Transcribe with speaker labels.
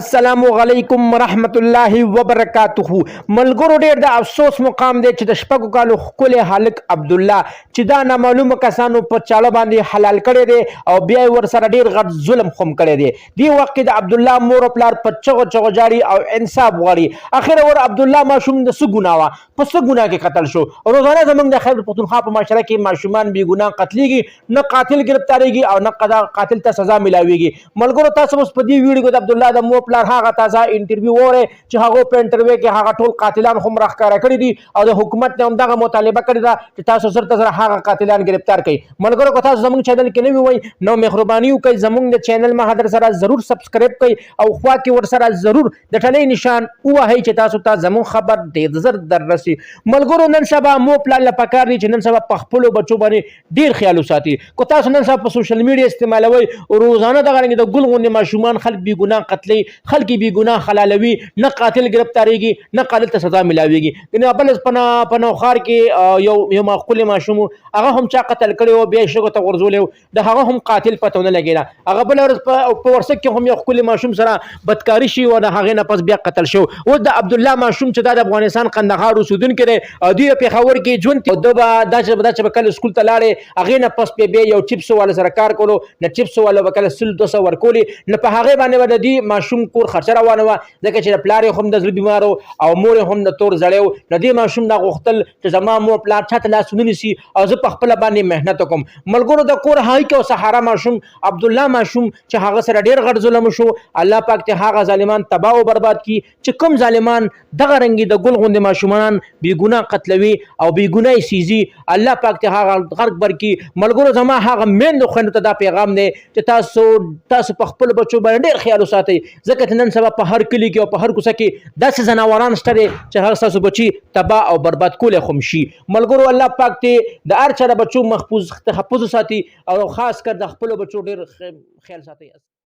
Speaker 1: السلام علیکم ورحمت الله وبرکاته. ملګرو ډېر د افسوس مقام دی چې د شپږو کالو ښکلی هلک عبدالله چې دا نامعلومه کسانو په چاړه باندې حلال کړی دی او بیا یې ورسره ډېر غټ ظلم خو هم کړی دی. دې وخت کې د عبدالله مور او پلار په چغو چغو جاړي او انصاف غواړي. اخره ور عبدالله ماشوم د څه ګناه وه، په څه ګناه کې قتل شو؟ روزانه زموږ د خیبر پښتونخوا په معاشره کې ماشومان بې ګناه قتلیږي، نه قاتل گرفتاریږي او نه قاتل ته سزا میلاویږي. ملګرو تاسو اوس په دې ویډیو کې د عبدالله د مور پلار هغه تازه انټرویو وره چې هغه په انټرویو کې هغه ټول قاتلان هم راښکاره کړي دي او د حکومت نه هم دغه مطالبه کړې ده چې تاسو زر ته زر هغه قاتلان گرفتار کړئ. ملګرو که تاسو زموږ چینل کې نوي وئ نو مهرباني وکړئ زموږ د چینل مهادر سره ضرور سبسکرایب کړئ او خوا کې ورسره ضرور د ټلۍ نشان ووهئ چې تاسو ته زموږ خبر ډېر زر در رسي. ملګرو نن سبا مو پلار له پکار دي چې نن سبا په خپلو بچو باندې ډېر خیال وساتي. که تاسو نن سبا په سوشل میډیا استعمالوئ روزانه دغه رنګې د ګل غوندې ماشومان خلک بې ګناه قتلوي، خلک بې ګناه حلالوي، نه قاتل گرفتاریږي نه قاتل ته سزا ملاویږي. د بل په نوښار کې یو ښکلی ماشوم هغه هم چا قتل کړی و بیا یې شګو ته غورځولی و، د هغه هم قاتل پته ونه لګېده. هغه بله ورځ په ورسک کې هم یو ښکلی ماشوم سره بدکاري شي و د هغې نه پس بیا قتل شو. اوس د عبدالله ماشوم چې دا د افغانستان قندهار اوسېدونکی دی او دوی په پېښور کې ژوند کوي. ده به دا چې به کله سکول ته لاړې هغې نه پس بیا یو چپسو والا سره کار کولو، نه چپسو والا به کله 100-200 ورکولې، نه په هغې باندې به د دې ماشوم کور خرچه روانه وه ځکه چې د پلار یې هم د زړه بیمار او مور یې هم د تور زړی و. نو دې ماشوم دا غوښتل چې زما مور پلار چاته لاس ونه نیسي او زه په خپله باندې محنت وکړم. ملګرو د کور هایک او سهارا ماشوم عبدالله ماشوم چې هغه سره ډېر غټ ظلم شو، الله پاک ته هغه ظالمان تباه او برباد کړي چې کوم ظالمان دغه رنګې د ګل غوندې ماشومان بې ګناه قتلوي او بې ګناه سیزي، الله پاک ته هغه غرق برکړي. ملګرو زما هغه میندو خویندو ته دا پیغام دی چې تاسو په خپلو بچو باندې ډېر خیال وساتئ ځکه چې نن سبا په هر کلي کې او په هر کوڅه کې داسې ځناوران شته دی چې هغه ستاسو بچي تباه او برباد کولی خو هم شي. ملګرو الله پاک ته د هر چا د بچو تحفظ وساتي او خاص کر د خپلو بچو ډېر خیال ساتئ.